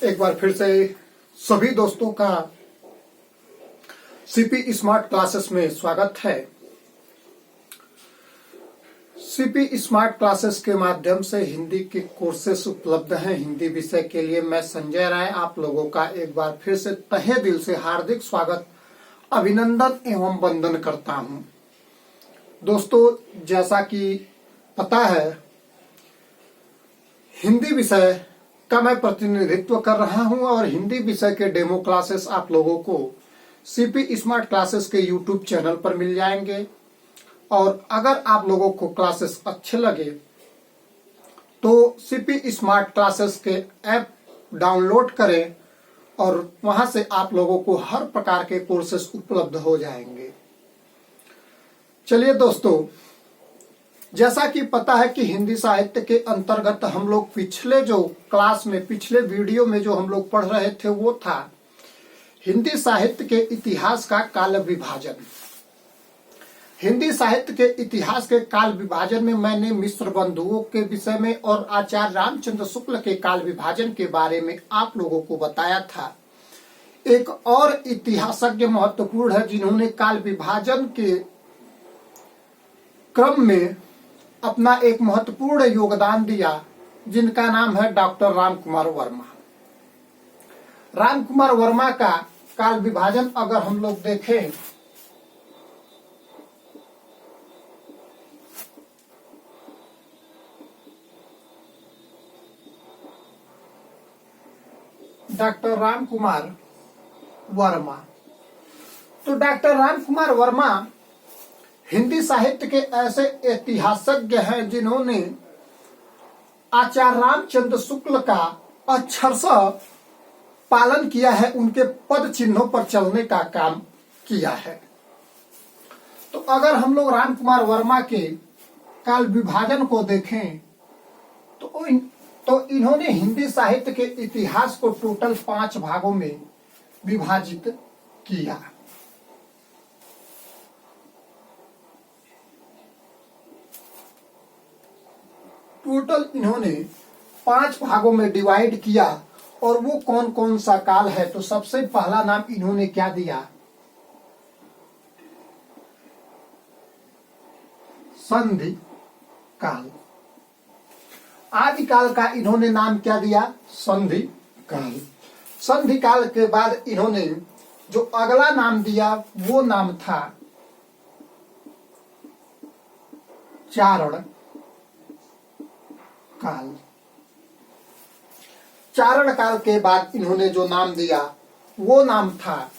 एक बार फिर से सभी दोस्तों का सीपी स्मार्ट क्लासेस में स्वागत है। सीपी स्मार्ट क्लासेस के माध्यम से हिंदी के कोर्सेस उपलब्ध हैं। हिंदी विषय के लिए मैं संजय राय आप लोगों का एक बार फिर से तहे दिल से हार्दिक स्वागत, अभिनंदन एवं वंदन करता हूं। दोस्तों, जैसा कि पता है, हिंदी विषय का मैं प्रतिनिधित्व कर रहा हूं और हिंदी विषय के डेमो क्लासेस आप लोगों को सीपी स्मार्ट क्लासेस के यूट्यूब चैनल पर मिल जाएंगे। और अगर आप लोगों को क्लासेस अच्छे लगे तो सीपी स्मार्ट क्लासेस के ऐप डाउनलोड करें और वहां से आप लोगों को हर प्रकार के कोर्सेस उपलब्ध हो जाएंगे। चलिए दोस्तों, जैसा कि पता है कि हिंदी साहित्य के अंतर्गत हम लोग पिछले वीडियो में जो हम लोग पढ़ रहे थे वो था हिंदी साहित्य के इतिहास का काल विभाजन। हिंदी साहित्य के इतिहास के काल विभाजन में मैंने मिश्र बंधुओं के विषय में और आचार्य रामचंद्र शुक्ल के काल विभाजन के बारे में आप लोगों को बताया था। एक और इतिहासज्ञ महत्वपूर्ण है जिन्होंने काल विभाजन के क्रम में अपना एक महत्वपूर्ण योगदान दिया, जिनका नाम है डॉक्टर रामकुमार वर्मा। रामकुमार वर्मा का काल विभाजन अगर हम लोग देखें डॉक्टर रामकुमार वर्मा, तो डॉक्टर रामकुमार वर्मा हिंदी साहित्य के ऐसे इतिहासज्ञ हैं जिन्होंने आचार्य रामचंद्र शुक्ल का अक्षरशः पालन किया है, उनके पद चिन्हों पर चलने का काम किया है। तो अगर हम लोग रामकुमार वर्मा के काल विभाजन को देखें तो इन्होंने हिंदी साहित्य के इतिहास को टोटल 5 भागों में विभाजित किया। टोटल इन्होंने 5 भागों में डिवाइड किया। और वो कौन कौन सा काल है, तो सबसे पहला नाम इन्होंने क्या दिया? संधि काल। आदिकाल का इन्होंने नाम क्या दिया? संधि काल। संधि काल के बाद इन्होंने जो अगला नाम दिया वो नाम था चारण काल। चारण काल के बाद इन्होंने जो नाम दिया वो नाम था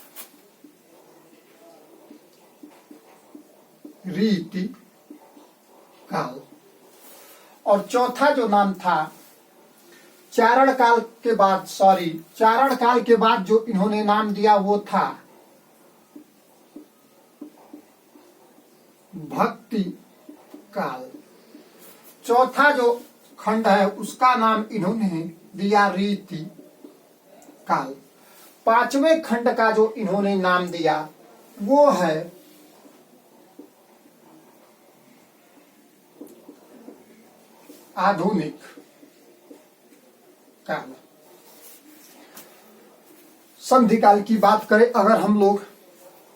रीति काल। और चौथा जो नाम था चारण काल के बाद जो इन्होंने नाम दिया वो था भक्ति काल। चौथा जो खंड है उसका नाम इन्होंने दिया रीति काल। 5वें खंड का जो इन्होंने नाम दिया वो है आधुनिक काल। संधि काल की बात करें अगर हम लोग,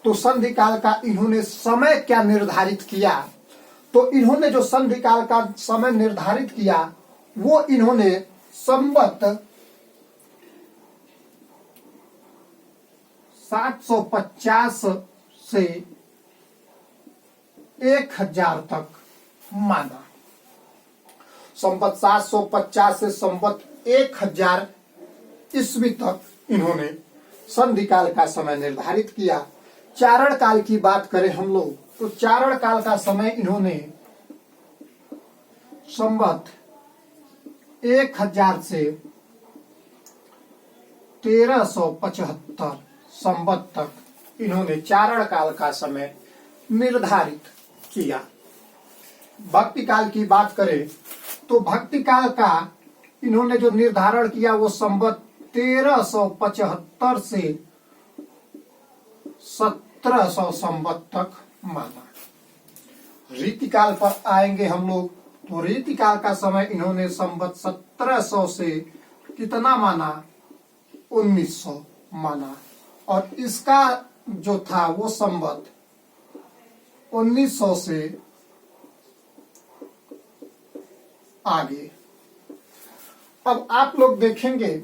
तो संधि काल का इन्होंने समय क्या निर्धारित किया, तो इन्होंने जो संधि काल का समय निर्धारित किया वो इन्होंने संवत 750 से 1000 तक माना। संवत 750 से संवत 1000 ईस्वी तक इन्होंने संधि काल का समय निर्धारित किया। चारण काल की बात करें हम लोग, तो चारण काल का समय इन्होंने संवत 1000 से 1375 संवत तक इन्होंने चारण काल का समय निर्धारित किया। भक्ति काल की बात करें तो भक्ति काल का इन्होंने जो निर्धारण किया वो संवत 1375 से 1700 संवत तक माना। रीतिकाल पर आएंगे हम लोग, तो रीतिकाल का समय इन्होंने संवत 1700 से कितना माना? 1900 माना, और इसका जो था वो संवत 1900 से आगे। अब आप लोग देखेंगे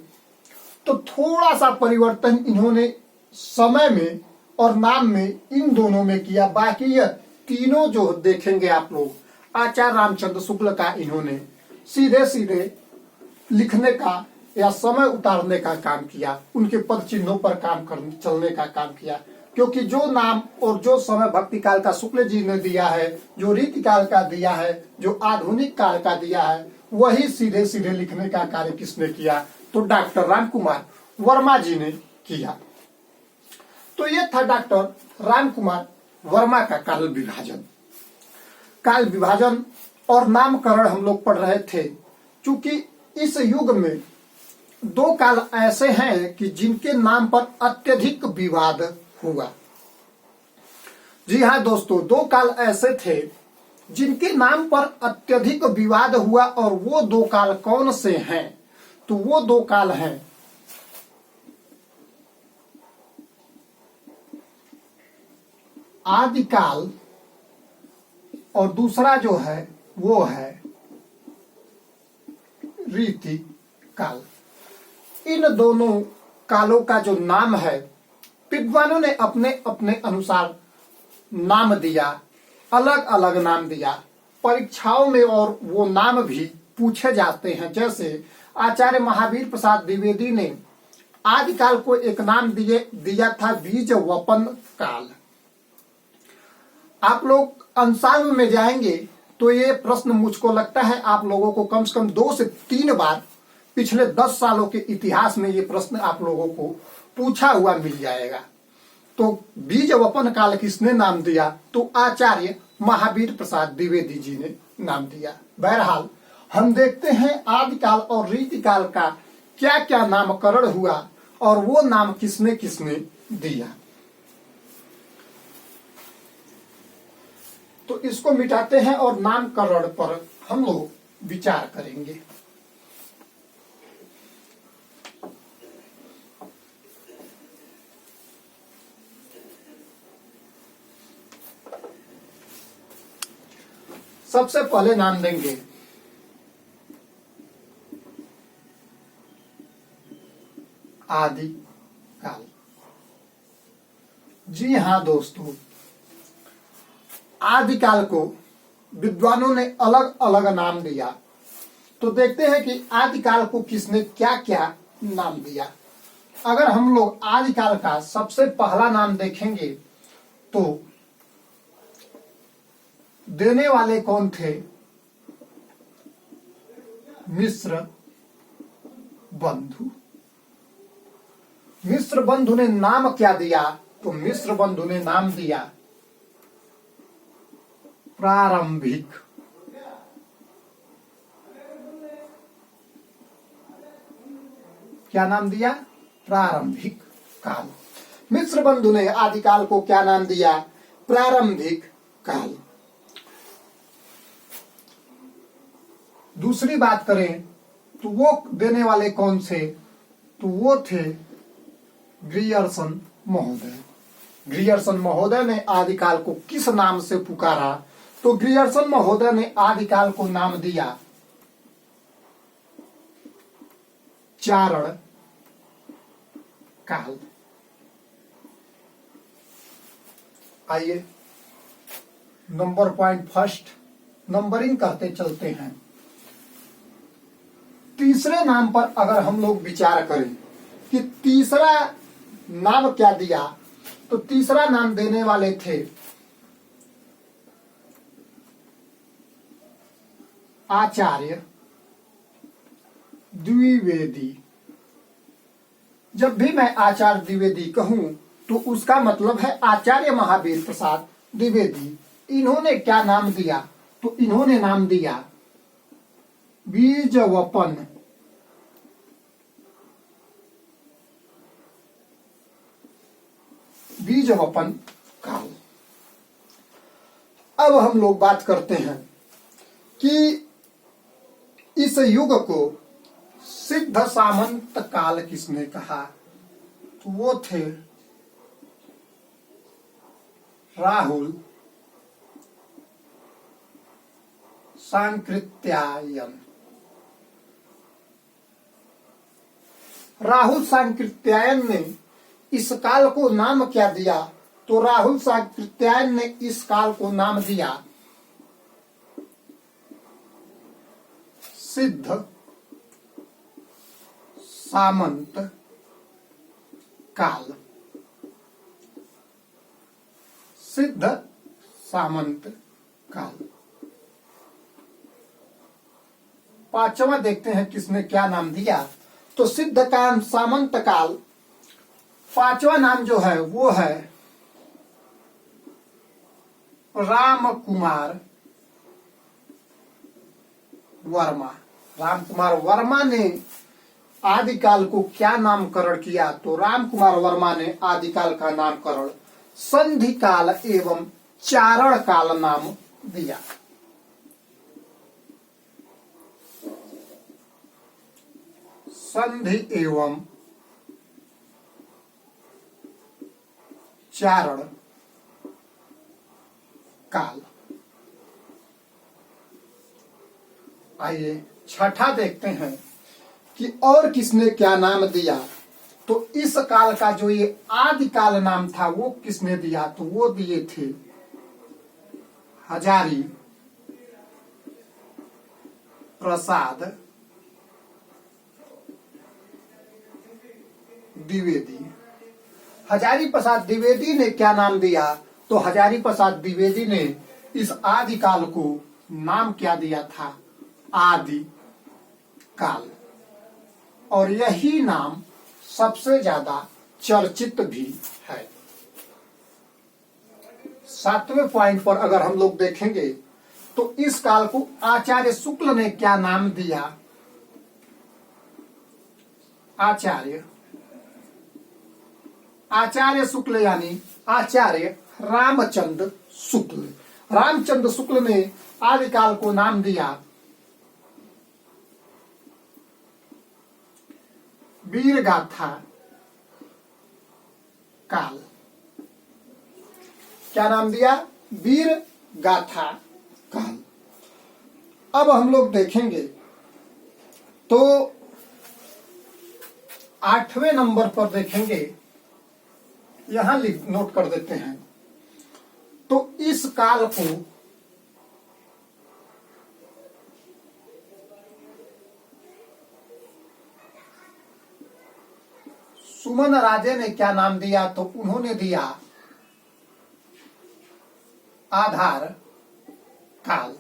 तो थोड़ा सा परिवर्तन इन्होंने समय में और नाम में इन दोनों में किया। बाकी यह तीनों जो देखेंगे आप लोग, आचार्य रामचंद्र शुक्ल का इन्होंने सीधे सीधे लिखने का या समय उतारने का काम किया, उनके पद चिन्हों पर काम करने चलने का काम किया। क्योंकि जो नाम और जो समय भक्ति काल का शुक्ल जी ने दिया है, जो रीति काल का दिया है, जो आधुनिक काल का दिया है, वही सीधे सीधे लिखने का कार्य किसने किया? तो डॉक्टर रामकुमार वर्मा जी ने किया। तो ये था डॉक्टर रामकुमार वर्मा का काल विभाजन। काल विभाजन और नामकरण हम लोग पढ़ रहे थे। चूंकि इस युग में दो काल ऐसे हैं कि जिनके नाम पर अत्यधिक विवाद हुआ। जी हाँ दोस्तों, दो काल ऐसे थे जिनके नाम पर अत्यधिक विवाद हुआ, और वो दो काल कौन से हैं? तो वो दो काल हैं आदिकाल, और दूसरा जो है वो है रीति काल। इन दोनों कालों का जो नाम है, विद्वानों ने अपने अपने अनुसार नाम दिया, अलग अलग नाम दिया। परीक्षाओं में और वो नाम भी पूछे जाते हैं। जैसे आचार्य महावीर प्रसाद द्विवेदी ने आदिकाल को एक नाम दिया था बीज वपन काल। आप लोग अंशांग में जाएंगे तो ये प्रश्न मुझको लगता है आप लोगों को कम से कम 2 से 3 बार पिछले 10 सालों के इतिहास में ये प्रश्न आप लोगों को पूछा हुआ मिल जाएगा। तो बीज वपन काल किसने नाम दिया? तो आचार्य महावीर प्रसाद द्विवेदी जी ने नाम दिया। बहरहाल हम देखते हैं आदिकाल और रीतिकाल का क्या क्या नामकरण हुआ और वो नाम किसने किसने दिया। तो इसको मिटाते हैं और नामकरण पर हम लोग विचार करेंगे। सबसे पहले नाम देंगे आदि काल। जी हाँ दोस्तों, आदिकाल को विद्वानों ने अलग अलग नाम दिया। तो देखते हैं कि आदिकाल को किसने क्या क्या नाम दिया। अगर हम लोग आदिकाल का सबसे पहला नाम देखेंगे तो देने वाले कौन थे? मिश्र बंधु। मिश्र बंधु ने नाम क्या दिया? तो मिश्र बंधु ने नाम दिया प्रारंभिक। क्या नाम दिया? प्रारंभिक काल। मिश्र बंधु ने आदिकाल को क्या नाम दिया? प्रारंभिक काल। दूसरी बात करें तो वो देने वाले कौन से? तो वो थे ग्रियर्सन महोदय। ग्रियर्सन महोदय ने आदिकाल को किस नाम से पुकारा? तो ग्रियर्सन महोदय ने आदिकाल को नाम दिया चारण काल। आइए नंबर पॉइंट फर्स्ट नंबरिंग करते चलते हैं। तीसरे नाम पर अगर हम लोग विचार करें कि तीसरा नाम क्या दिया, तो तीसरा नाम देने वाले थे आचार्य द्विवेदी। जब भी मैं आचार्य द्विवेदी कहूं तो उसका मतलब है आचार्य महावीर प्रसाद द्विवेदी। इन्होंने क्या नाम दिया? तो इन्होंने नाम दिया बीज वपन काल। अब हम लोग बात करते हैं कि इस युग को सिद्ध सामंत काल किसने कहा? तो वो थे राहुल सांकृत्यायन। राहुल सांकृत्यायन ने इस काल को नाम क्या दिया? तो राहुल सांकृत्यायन ने इस काल को नाम दिया सिद्ध सामंत काल। सिद्ध सामंत काल। पांचवा देखते हैं किसने क्या नाम दिया। तो सिद्ध काल सामंत काल, पांचवा नाम जो है वो है राम कुमार वर्मा। राम कुमार वर्मा ने आदिकाल को क्या नामकरण किया? तो राम कुमार वर्मा ने आदिकाल का नामकरण संधि काल एवं चारण काल नाम दिया। संधि एवं चारण काल। आइए छठा देखते हैं कि और किसने क्या नाम दिया। तो इस काल का जो ये आदिकाल नाम था वो किसने दिया? तो वो दिए थे हजारी प्रसाद द्विवेदी। हजारी प्रसाद द्विवेदी ने क्या नाम दिया? तो हजारी प्रसाद द्विवेदी ने इस आदिकाल को नाम क्या दिया था? आदि काल। और यही नाम सबसे ज्यादा चर्चित भी है। सातवें पॉइंट पर अगर हम लोग देखेंगे तो इस काल को आचार्य शुक्ल ने क्या नाम दिया? आचार्य शुक्ल यानी आचार्य रामचंद्र शुक्ल। रामचंद्र शुक्ल ने आदिकाल को नाम दिया वीर गाथा काल। क्या नाम दिया? वीर गाथा काल। अब हम लोग देखेंगे तो आठवें नंबर पर देखेंगे, यहां नोट कर देते हैं। तो इस काल को सुमन राजे ने क्या नाम दिया? तो उन्होंने दिया आधार काल।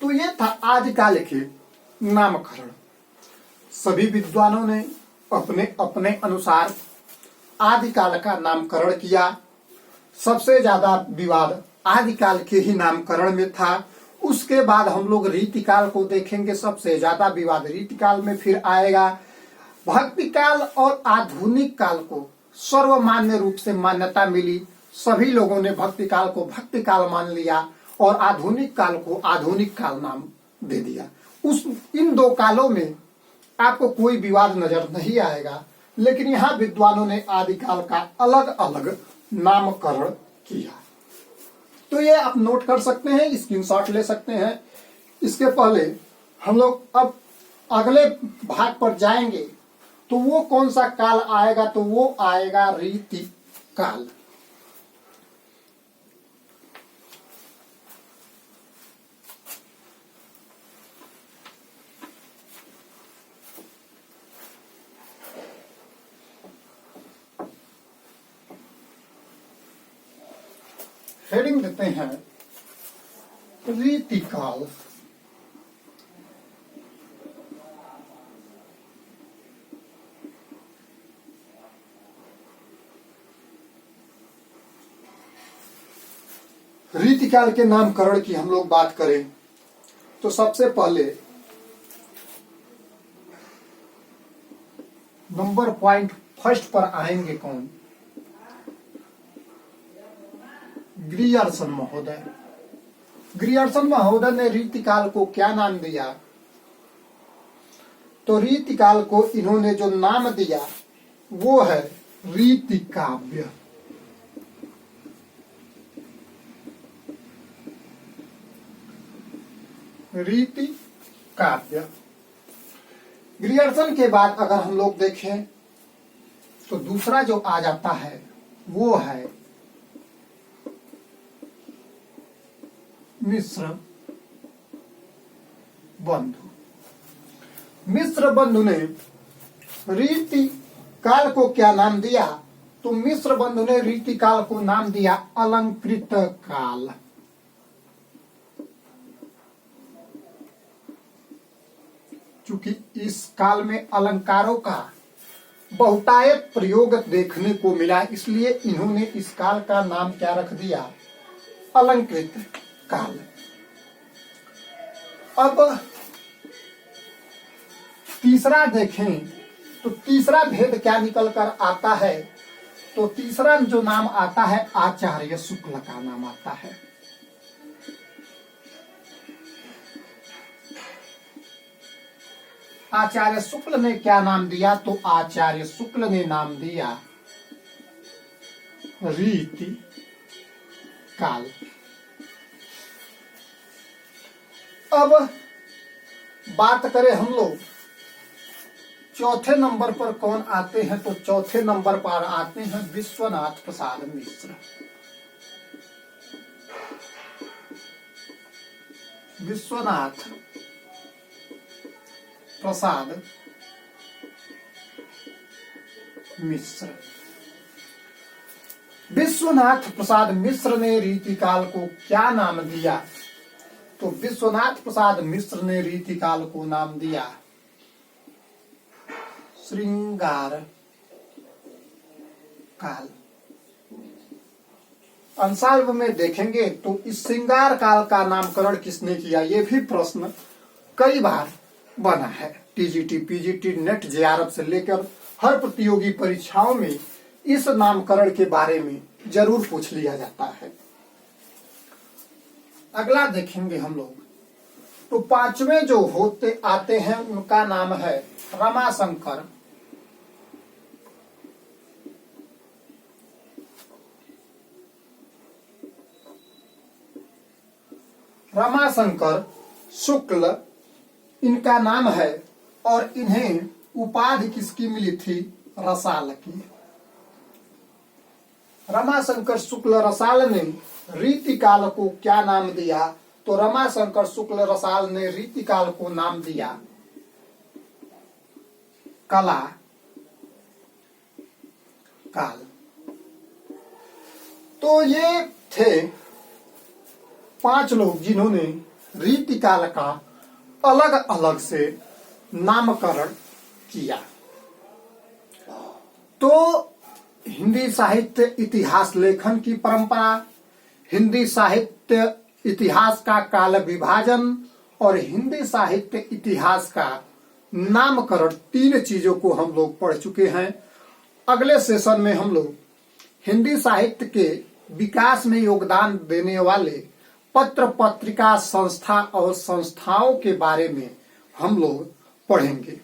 तो ये था आदिकाल के नामकरण। सभी विद्वानों ने अपने अपने अनुसार आदिकाल का नामकरण किया। सबसे ज्यादा विवाद आदिकाल के ही नामकरण में था। उसके बाद हम लोग रीतिकाल को देखेंगे। सबसे ज्यादा विवाद रीतिकाल में फिर आएगा। भक्ति काल और आधुनिक काल को सर्वमान्य रूप से मान्यता मिली। सभी लोगों ने भक्ति काल को भक्ति काल मान लिया और आधुनिक काल को आधुनिक काल नाम दे दिया। इन दो कालों में आपको कोई विवाद नजर नहीं आएगा, लेकिन यहाँ विद्वानों ने आदिकाल का अलग अलग नामकरण किया। तो ये आप नोट कर सकते हैं, स्क्रीनशॉट ले सकते हैं। इसके पहले हम लोग अब अगले भाग पर जाएंगे। तो वो कौन सा काल आएगा? तो वो आएगा रीति काल। हेडिंग देते हैं रीतिकाल। रीतिकाल के नामकरण की हम लोग बात करें तो सबसे पहले नंबर पॉइंट फर्स्ट पर आएंगे कौन? ग्रियर्सन महोदय। ग्रियर्सन महोदय ने रीतिकाल को क्या नाम दिया? तो रीतिकाल को इन्होंने जो नाम दिया वो है रीति काव्य। रीति काव्य। ग्रियर्सन के बाद अगर हम लोग देखें तो दूसरा जो आ जाता है वो है मिश्र बंधु। मिश्र बंधु ने रीति काल को क्या नाम दिया? तो मिश्र बंधु ने रीति काल को नाम दिया अलंकृत काल। चूंकि इस काल में अलंकारों का बहुतायत प्रयोग देखने को मिला, इसलिए इन्होंने इस काल का नाम क्या रख दिया? अलंकृत काल। अब तीसरा देखें तो तीसरा भेद क्या निकल कर आता है? तो तीसरा जो नाम आता है आचार्य शुक्ल का नाम आता है। आचार्य शुक्ल ने क्या नाम दिया? तो आचार्य शुक्ल ने नाम दिया रीति काल। अब बात करें हम लोग चौथे नंबर पर कौन आते हैं? तो चौथे नंबर पर आते हैं विश्वनाथ प्रसाद मिश्र। विश्वनाथ प्रसाद मिश्र। विश्वनाथ प्रसाद मिश्र ने रीतिकाल को क्या नाम दिया? तो विश्वनाथ प्रसाद मिश्र ने रीतिकाल को नाम दिया श्रृंगार काल। अंशाल्व में देखेंगे तो इस श्रृंगार काल का नामकरण किसने किया? ये भी प्रश्न कई बार बना है। टीजीटी, पीजीटी, नेट, जेआरएफ से लेकर हर प्रतियोगी परीक्षाओं में इस नामकरण के बारे में जरूर पूछ लिया जाता है। अगला देखेंगे हम लोग तो पांचवें जो होते आते हैं उनका नाम है रमाशंकर शुक्ल इनका नाम है और इन्हें उपाधि किसकी मिली थी? रसाल की। रमाशंकर शुक्ल रसाल ने रीतिकाल को क्या नाम दिया? तो रमाशंकर शुक्ल रसाल ने रीतिकाल को नाम दिया कला काल। तो ये थे 5 लोग जिन्होंने रीतिकाल का अलग अलग से नामकरण किया। तो हिंदी साहित्य इतिहास लेखन की परंपरा, हिंदी साहित्य इतिहास का काल विभाजन और हिंदी साहित्य इतिहास का नामकरण, 3 चीजों को हम लोग पढ़ चुके हैं। अगले सेशन में हम लोग हिंदी साहित्य के विकास में योगदान देने वाले पत्र पत्रिका संस्था और संस्थाओं के बारे में हम लोग पढ़ेंगे।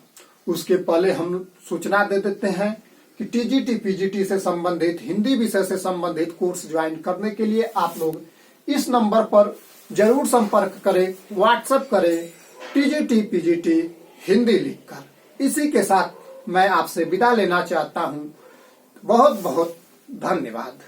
उसके पहले हम सूचना दे देते हैं कि टीजीटी पीजीटी से संबंधित, हिंदी विषय से संबंधित कोर्स ज्वाइन करने के लिए आप लोग इस नंबर पर जरूर संपर्क करें, व्हाट्सएप करें टीजीटी पीजीटी हिंदी लिखकर। इसी के साथ मैं आपसे विदा लेना चाहता हूं। बहुत बहुत धन्यवाद।